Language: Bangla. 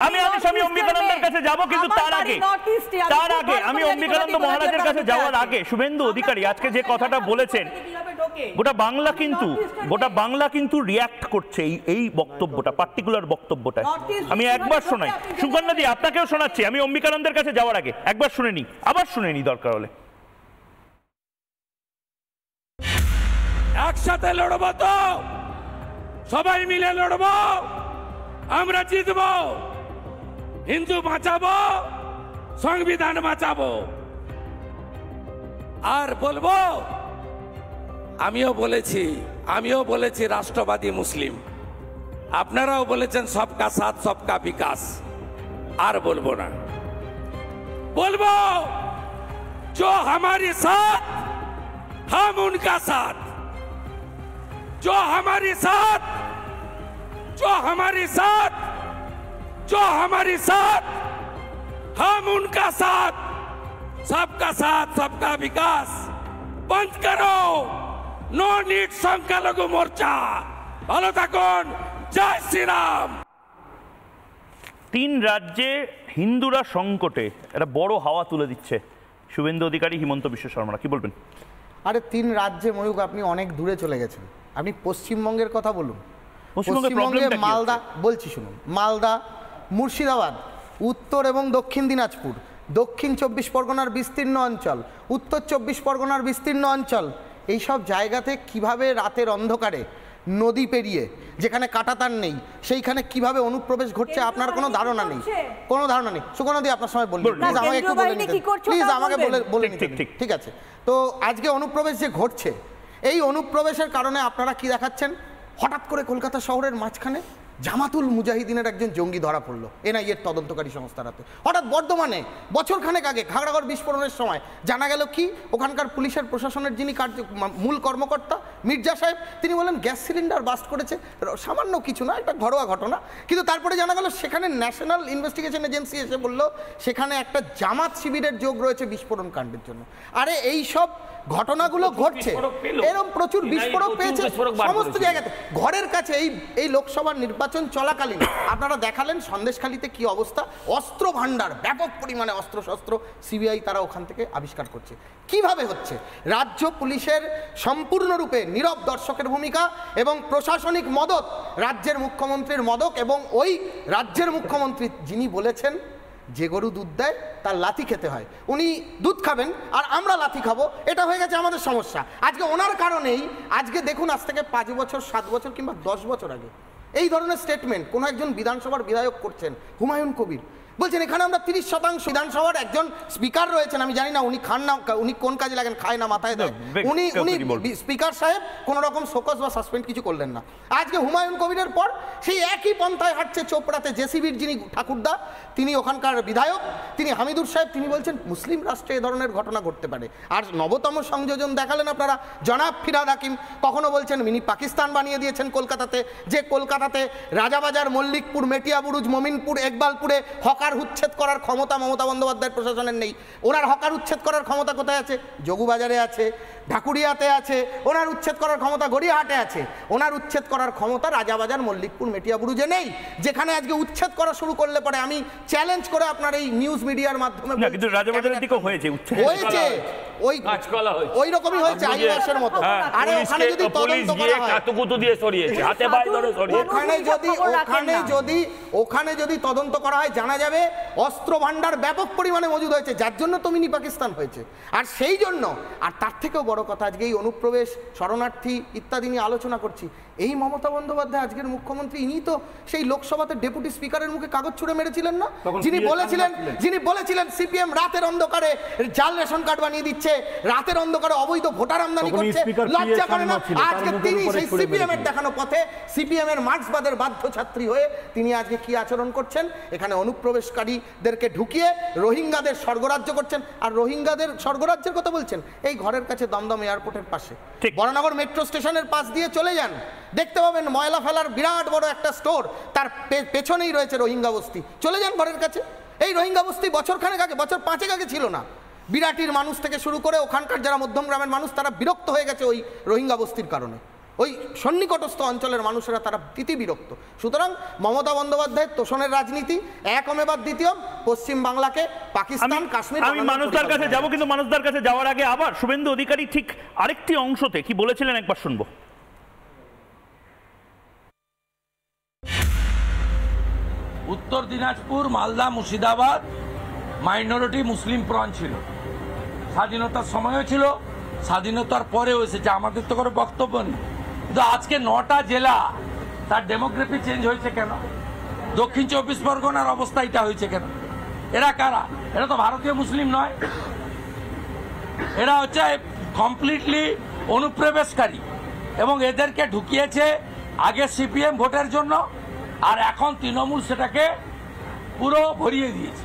আমি স্বামী অম্বিকানন্দের কাছে যাব, কিন্তু তার আগে আমি অম্বিকানন্দ মহারাজের কাছে যাওয়ার আগে শুভেন্দু অধিকারী আজকে যে কথাটা বলেছেন, গোটা বাংলা কিন্তু রিয়াক্ট করছে এই বক্তব্যটা, পার্টিকুলার বক্তব্যটা। আমি একবার শোনাই, সুকন্যা দি আপনাকেও শোনাচ্ছি, আমি অম্বিকানন্দের কাছে যাওয়ার আগে একবার শুনে নি, আবার শুনে নি দরকার হলে। একসাথে লড়বো তো, সবাই মিলে লড়বো, আমরা জিতবো, হিন্দু বাঁচাবো, সংবিধান বাঁচাবো। আর বলবো, আমিও বলেছি রাষ্ট্রবাদী মুসলিম, আপনারাও বলেছেন সবকা সাথ সবকা বিকাশ। আর বলবো না, বলবো जो हमारे साथ हम उनका साथ, जो हमारे साथ हम उनका साथ, सबका साथ सबका विकास। बंद करो नो नीड संख्यालघु मोर्चा। ভালো থাকুন, জয় শ্রীরাম। 3 রাজ্যে হিন্দুরা সংকটে একটা বড় হাওয়া তুলে দিচ্ছে শুভেন্দু অধিকারী, হিমন্ত বিশ্ব শর্মা, কি বলবেন? আরে 3 রাজ্যে ময়ূক আপনি অনেক দূরে চলে গেছেন। আপনি পশ্চিমবঙ্গের কথা বলুন। পশ্চিমবঙ্গে মালদা, বলছি শুনুন, মালদা, মুর্শিদাবাদ, উত্তর এবং দক্ষিণ দিনাজপুর, দক্ষিণ 24 পরগনার বিস্তীর্ণ অঞ্চল, উত্তর 24 পরগনার বিস্তীর্ণ অঞ্চল, এইসব জায়গাতে কিভাবে রাতের অন্ধকারে নদী পেরিয়ে, যেখানে কাঁটাতার নেই, সেইখানে কিভাবে অনুপ্রবেশ ঘটছে আপনার কোনো ধারণা নেই, কোনো ধারণা নেই। সুকন্যা দি আপনার সময় বলুন, প্লিজ আমাকে একটু বলে নিতে, প্লিজ আমাকে বলে নিতে। ঠিক আছে, তো আজকে অনুপ্রবেশ যে ঘটছে, এই অনুপ্রবেশের কারণে আপনারা কি দেখাচ্ছেন? হঠাৎ করে কলকাতা শহরের মাঝখানে জামাতুল মুজাহিদিনের একজন জঙ্গি ধরা পড়লো এনআইএর তদন্তকারী সংস্থার হাতে। হঠাৎ বর্ধমানে বছরখানেক আগে খাগড়াগড় বিস্ফোরণের সময় জানা গেল কি, ওখানকার পুলিশের প্রশাসনের যিনি মূল কর্মকর্তা মির্জা সাহেব, তিনি বলেন গ্যাস সিলিন্ডার বাস্ট করেছে, সামান্য কিছু না, একটা ঘরোয়া ঘটনা। কিন্তু তারপরে জানা গেল সেখানে ন্যাশনাল ইনভেস্টিগেশন এজেন্সি এসে বলল সেখানে একটা জামাত শিবিরের যোগ রয়েছে বিস্ফোরণ কাণ্ডের জন্য। আরে এই সব ঘটনাগুলো ঘটছে, এরকম প্রচুর বিস্ফোরক পেয়েছে সমস্ত জায়গাতে। ঘরের কাছে এই লোকসভার নির্বাচন চলাকালীন আপনারা দেখালেন সন্দেশখালীতে কি অবস্থা, অস্ত্র ভান্ডার, ব্যাপক পরিমাণে অস্ত্রশস্ত্র সিবিআই তারা ওখান থেকে আবিষ্কার করছে। কিভাবে হচ্ছে? রাজ্য পুলিশের সম্পূর্ণরূপে নীরব দর্শকের ভূমিকা এবং প্রশাসনিক মদত, রাজ্যের মুখ্যমন্ত্রীর মদত, এবং ওই রাজ্যের মুখ্যমন্ত্রী যিনি বলেছেন যে গরু দুধ দেয় তার লাথি খেতে হয়, উনি দুধ খাবেন আর আমরা লাথি খাবো, এটা হয়ে গেছে আমাদের সমস্যা। আজকে ওনার কারণেই আজকে দেখুন, আজ থেকে 5 বছর 7 বছর কিংবা 10 বছর আগে এই ধরনের স্টেটমেন্ট কোনো একজন বিধানসভার বিধায়ক করছেন, হুমায়ুন কবির বলছেন এখানে আমরা 30% বিধানসভার একজন স্পিকার রয়েছেন, আমি জানি না উনি খান না, উনি কোন কাজে লাগেন, খায় না মাথায় দেয়, উনি স্পিকার সাহেব কোনো রকম শোকজ বা সাসপেন্ড কিছু করলেন না। আজকে হুমায়ুন কবিরের পর সেই একই পন্থায় হাঁটছে চোপড়াতে জেসিবির যিনি ঠাকুরদা, তিনি ওখানকার বিধায়ক, তিনি হামিদুর সাহেব, তিনি বলছেন মুসলিম রাষ্ট্রে এ ধরনের ঘটনা ঘটতে পারে। আর নবতম সংযোজন দেখালেন আপনারা জনাব ফিরহাদ হাকিম, কখনো বলছেন মিনি পাকিস্তান বানিয়ে দিয়েছেন কলকাতাতে, যে কলকাতাতে রাজাবাজার, মল্লিকপুর, মেটিয়াবুরুজ, মমিনপুর, একবালপুরে হকার উচ্ছেদ করার ক্ষমতা মমতা বন্দ্যোপাধ্যায়ের প্রশাসনের নেই। ওনার হকার উচ্ছেদ করার ক্ষমতা কোথায় আছে? যোগুবাজারে আছে, ঢাকুরিয়াতে আছে। ওনার উচ্ছেদ করার ক্ষমতা গড়িয়াহাটে আছে। ওনার উচ্ছেদ করার ক্ষমতা রাজাবাজার, মল্লিকপুর, মেটিয়াবুরুজে নেই, যেখানে আজকে উচ্ছেদ করা শুরু করলে পরে আমি চ্যালেঞ্জ করে আপনার এই নিউজ মিডিয়ার মাধ্যমে কিন্তু রাজাবাজারের দিকেও হয়েছে ওই রকমই হয়েছে আইওয়াসের মতো। আরে ওখানে যদি তদন্ত করা হয়, কাতুকুতু দিয়ে সরিয়েছে, হাতে পায়ে ধরে সরিয়েছে, ওখানে যদি তদন্ত করা হয় জানা যাবে অস্ত্র ভান্ডার ব্যাপক পরিমাণে মজুদ হয়েছে, যার জন্য তো মিনি পাকিস্তান হয়েছে। আর সেই জন্য, আর তার থেকেও বড় কথা, আজকে এই অনুপ্রবেশ, শরণার্থী ইত্যাদি নিয়ে আলোচনা করছি, এই মমতা বন্দ্যোপাধ্যায় আজকের মুখ্যমন্ত্রী, ইনি তো সেই লোকসভাতে ডেপুটি স্পিকারের মুখে কাগজ ছুঁড়ে মেরেছিলেন না, যিনি বলেছিলেন সিপিএম রাতের অন্ধকারে জাল রেশন কার্ড বানিয়ে দিচ্ছে, রাতের অন্ধকারে অবৈধ ভোটার আমদানি করছে, লজ্জা করে না? আজকে তিনি সেই সিপিএম এর দেখানো পথে, সিপিএম এর মার্ক্সবাদের বাধ্য ছাত্রী হয়ে তিনি আজকে কি আচরণ করছেন? এখানে অনুপ্রবেশকারীদেরকে ঢুকিয়ে রোহিঙ্গাদের স্বর্গরাজ্য করছেন। আর রোহিঙ্গাদের স্বর্গরাজ্যের কথা বলছেন, এই ঘরের কাছে দমদম এয়ারপোর্টের পাশে বরানগর মেট্রো স্টেশনের পাশ দিয়ে চলে যান, দেখতে পাবেন ময়লা ফেলার বিরাট বড় একটা স্টোর, তার পেছনেই রয়েছে রোহিঙ্গা বস্তি। চলে যান ঘরের কাছে। এই রোহিঙ্গা বস্তি বছরখানেক আগে, বছর 5 আগে ছিল না। বিরাটির মানুষ থেকে শুরু করে ওখানকার যারা মধ্যম গ্রামের মানুষ, তারা বিরক্ত হয়ে গেছে ওই রোহিঙ্গা বস্তির কারণে। ওই সন্নিকটস্থ অঞ্চলের মানুষেরা তারা বিরক্ত। সুতরাং মমতা বন্দ্যোপাধ্যায়ের তোষণের রাজনীতি একমেবার দ্বিতীয়, পশ্চিম বাংলাকে পাকিস্তান কাশ্মীর। আমি মানুষদের কাছে যাব, কিন্তু মানুষদের কাছে যাওয়ার আগে আবার শুভেন্দু অধিকারী ঠিক আরেকটি অংশতে কি বলেছিলেন একবার শুনবো। উত্তর দিনাজপুর, মালদা, মুর্শিদাবাদ মাইনরিটি মুসলিম প্রাণ ছিল, স্বাধীনতার সময়ও ছিল, স্বাধীনতার পরেও এসেছে, আমাদের তো কোনো বক্তব্য নেই। কিন্তু আজকে 9টা জেলা তার ডেমোগ্রাফি চেঞ্জ হয়েছে কেন? দক্ষিণ 24 পরগনার অবস্থা এটা হয়েছে কেন? এরা কারা? এরা তো ভারতীয় মুসলিম নয়, এরা হচ্ছে কমপ্লিটলি অনুপ্রবেশকারী, এবং এদেরকে ঢুকিয়েছে আগে সিপিএম ভোটের জন্য, আর এখন তৃণমূল সেটাকে পুরো ভরিয়ে দিয়েছে।